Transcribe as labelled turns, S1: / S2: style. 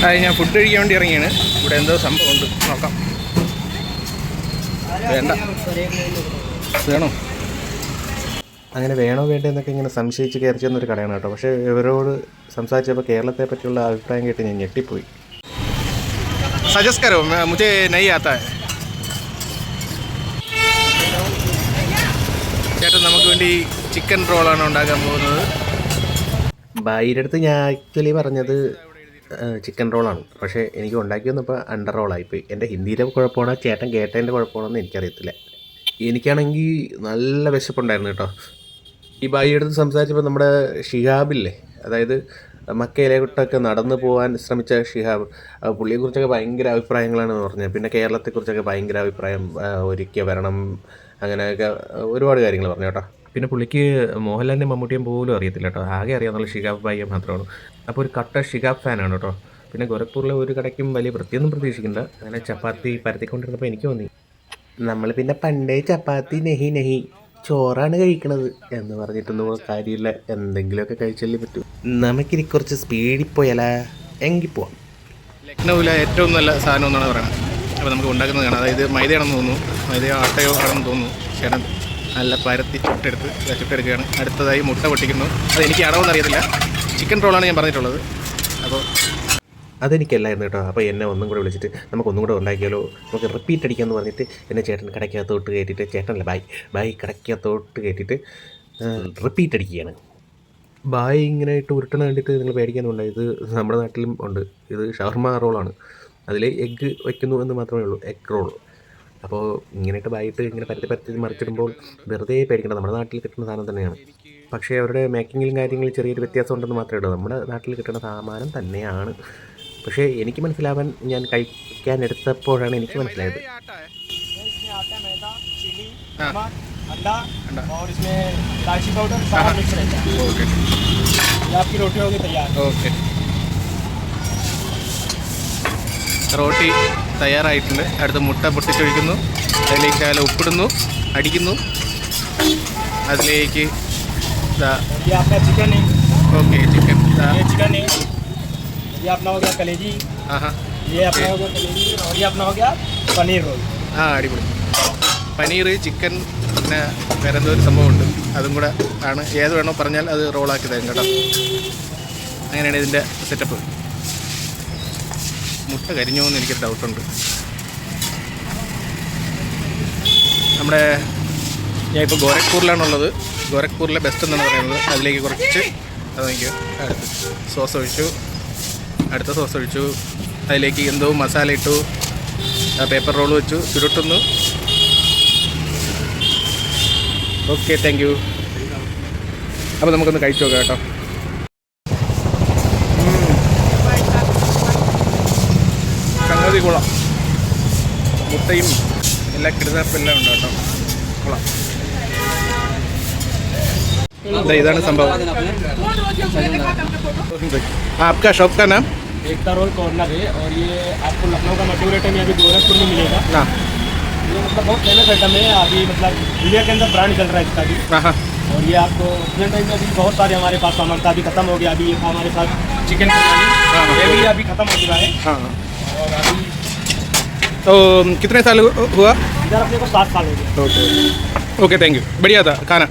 S1: അത് ഞാൻ ഫുഡ് കഴിക്കാൻ വേണ്ടി ഇറങ്ങിയാണ്. ഇവിടെ എന്തോ സംഭവം ഉണ്ട്, നോക്കാം. വേണ്ട, വേണോ?
S2: അങ്ങനെ വേണോ വേണ്ടോ എന്നൊക്കെ ഇങ്ങനെ സംശയിച്ച് കയറി ചെന്നൊരു കടയാണ് കേട്ടോ. പക്ഷേ ഇവരോട് സംസാരിച്ചപ്പോൾ കേരളത്തെ പറ്റിയുള്ള അഭിപ്രായം കേട്ട് ഞാൻ ഞെട്ടിപ്പോയി.
S1: സജസ്റ്റ് കരോ, മുझे नहीं आता है. ചേട്ടൻ നമുക്ക് വേണ്ടി ചിക്കൻ റോളാണ് ഉണ്ടാക്കാൻ പോകുന്നത്.
S2: ഭായിയുടെ അടുത്ത് ഞാൻ ആക്ച്വലി പറഞ്ഞത് ചിക്കൻ റോളാണ്. പക്ഷേ എനിക്ക് ഉണ്ടാക്കി വന്നപ്പോൾ അണ്ടർ റോളായിപ്പോയി. എൻ്റെ ഹിന്ദിയിലെ കുഴപ്പമാണോ ചേട്ടൻ കേട്ടതിൻ്റെ കുഴപ്പമാണോ എന്ന് എനിക്കറിയത്തില്ല. എനിക്കാണെങ്കിൽ നല്ല വിശപ്പുണ്ടായിരുന്നു കേട്ടോ. ഈ ഭായിയുടെ അടുത്ത് സംസാരിച്ചപ്പോൾ നമ്മുടെ ഷിഹാബില്ലേ, അതായത് മക്കയിലോട്ടൊക്കെ നടന്നു പോകാൻ ശ്രമിച്ച ഷിഹാബ്, പുള്ളിയെക്കുറിച്ചൊക്കെ ഭയങ്കര അഭിപ്രായങ്ങളാണ് പറഞ്ഞത്. പിന്നെ കേരളത്തെക്കുറിച്ചൊക്കെ ഭയങ്കര അഭിപ്രായം, ഒരിക്കൽ വരണം, അങ്ങനെയൊക്കെ ഒരുപാട് കാര്യങ്ങൾ പറഞ്ഞു കേട്ടോ. പിന്നെ പുള്ളിക്ക് മോഹൻലാലിൻ്റെ മമ്മൂട്ടിയും പോലും അറിയത്തില്ല കേട്ടോ. ആകെ അറിയാവുന്ന ഷിഹാബ് ഭായിയെ മാത്രമാണ്. അപ്പോൾ ഒരു കട്ട ഷിഹാബ് ഫാനാണ് കേട്ടോ. പിന്നെ ഗോരഖ്പൂരിലെ ഒരു കടയ്ക്കും വലിയ വൃത്തിയൊന്നും പ്രതീക്ഷിക്കണ്ട. അങ്ങനെ ചപ്പാത്തി പരത്തിക്കൊണ്ടിരുന്നപ്പോൾ എനിക്ക് തോന്നി, നമ്മൾ പിന്നെ പണ്ടേ ചപ്പാത്തി നെഹി നെഹി ചോറാണ് കഴിക്കണത് എന്ന് പറഞ്ഞിട്ടൊന്നും കാര്യമില്ല, എന്തെങ്കിലുമൊക്കെ കഴിച്ചല്ലേ പറ്റൂ. നമുക്കിനി കുറച്ച് സ്പീഡിൽ പോയാലാ? എങ്കിൽ പോവാം.
S1: ലക്നൗവിലെ ഏറ്റവും നല്ല സാധനം എന്നാണ് പറയുന്നത്. അപ്പോൾ നമുക്ക് ഉണ്ടാക്കുന്നത് കാണാം. അതായത് മൈദയാണെന്ന് തോന്നുന്നു, മൈദയോ ആട്ടയോ ആണെന്ന് തോന്നുന്നു. ചേട്ടൻ നല്ല പരത്തി ചുട്ടെടുക്കുകയാണ്. അടുത്തതായി മുട്ട പൊട്ടിക്കുന്നു. അത് എനിക്ക് അളവൊന്നും അറിയത്തില്ല. ചിക്കൻ റോളാണ് ഞാൻ പറഞ്ഞിട്ടുള്ളത്. അപ്പോൾ
S2: അതെനിക്കല്ലായിരുന്നു കേട്ടോ. അപ്പോൾ എന്നെ ഒന്നും കൂടെ വിളിച്ചിട്ട് നമുക്കൊന്നും കൂടെ ഉണ്ടാക്കിയാലോ, നമുക്ക് റിപ്പീറ്റ് അടിക്കാമെന്ന് പറഞ്ഞിട്ട് എന്നെ ചേട്ടൻ കടയ്ക്കകത്തോട്ട് കയറ്റിയിട്ട്, ചേട്ടനല്ല ബായ് കടയ്ക്കകത്തോട്ട് കയറ്റിയിട്ട് റിപ്പീറ്റ് അടിക്കുകയാണ്. ബായ് ഇങ്ങനെ ഇട്ട് ഉരുട്ടണ കണ്ടിട്ട് നിങ്ങൾ പേടിക്കാനുണ്ട്. ഇത് നമ്മുടെ നാട്ടിലും ഉണ്ട്. ഇത് ഷവർമ റോളാണ്. അതിൽ എഗ്ഗ് വയ്ക്കുന്നു എന്ന് മാത്രമേ ഉള്ളൂ, എഗ് റോൾ. അപ്പോൾ ഇങ്ങനെയിട്ട് ബായിട്ട് ഇങ്ങനെ പരത്തി മറിച്ചിടുമ്പോൾ വെറുതെ പേടിക്കേണ്ട, നമ്മുടെ നാട്ടിൽ കിട്ടുന്ന സാധനം തന്നെയാണ്. പക്ഷേ അവരുടെ മേക്കിങ്ങിലും കാര്യങ്ങളിൽ ചെറിയൊരു വ്യത്യാസം ഉണ്ടെന്ന് മാത്രമേ ഉള്ളൂ. നമ്മുടെ നാട്ടിൽ കിട്ടുന്ന സാമാനം തന്നെയാണ്. പക്ഷേ എനിക്ക് മനസ്സിലാവാൻ, ഞാൻ കഴിക്കാൻ എടുത്തപ്പോഴാണ് എനിക്ക് മനസ്സിലായത്.
S1: റോട്ടി തയ്യാറായിട്ടുണ്ട്. അടുത്ത് മുട്ട പൊട്ടിച്ചൊഴിക്കുന്നു, അതിലേക്ക് ശകലം ഉപ്പിടുന്നു, അടിക്കുന്നു. അതിലേക്ക് ഓക്കെ ചിക്കൻ,
S3: ये अपना हो गया कलेजी, ये अपना हो गया कलेजी, और ये अपना हो गया पनीर रोल.
S1: അടിപൊളി. പനീർ, ചിക്കൻ, പിന്നെ വേറെ എന്തോ ഒരു സംഭവമുണ്ട്, അതും കൂടെ ആണ്. ഏത് വേണോ പറഞ്ഞാൽ അത് റോളാക്കി തരും കേട്ടോ. അങ്ങനെയാണ് ഇതിൻ്റെ സെറ്റപ്പ്. മുട്ട കരിഞ്ഞോ എന്ന് എനിക്കൊരു ഡൗട്ടുണ്ട്. നമ്മുടെ ഞാൻ ഇപ്പോൾ ഗോരഖ്പൂരിലാണുള്ളത്. ഗോരഖ്പൂരിലെ ബെസ്റ്റ് എന്നാണ് പറയുന്നത്. അതിലേക്ക് കുറച്ച് അത് നോക്കിയോ, അടുത്ത് സോസ് ഒഴിച്ചു, അടുത്ത സോസ് ഒഴിച്ചു, അതിലേക്ക് എന്തോ മസാല ഇട്ടു, പേപ്പർ റോൾ വെച്ചു, ചുരുട്ടുന്നു. Okay, thank you. അപ്പോൾ നമുക്കൊന്ന് കഴിച്ചു നോക്കാം കേട്ടോ. സംഗതി കൊള്ളാം. മുട്ടയും എല്ലാ കിടന്നപ്പെല്ലാം ഉണ്ട് കേട്ടോ. കൊള്ളാം. ഇതാണ് സംഭവം. आपका शॉप का नाम?
S3: एकता रोल कॉर्नर है, और ये आपको लखनऊ का मशहूर आइटम है, अभी गोरखपुर में मिलेगा. ये मतलब बहुत फेमस आइटम है. अभी मतलब इंडिया के अंदर ब्रांड चल रहा है इसका भी. और ये आपको प्रेजेंट टाइम में अभी बहुत सारे हमारे पास सामान था, अभी खत्म हो गया. अभी ये था हमारे साथ चिकन बिरयानी, ये भी अभी खत्म हो चुका है. और अभी
S1: तो कितने साल हुआ
S3: इधर? अपने को 7 साल हो गए.
S1: Okay, thank you. बढ़िया था खाना.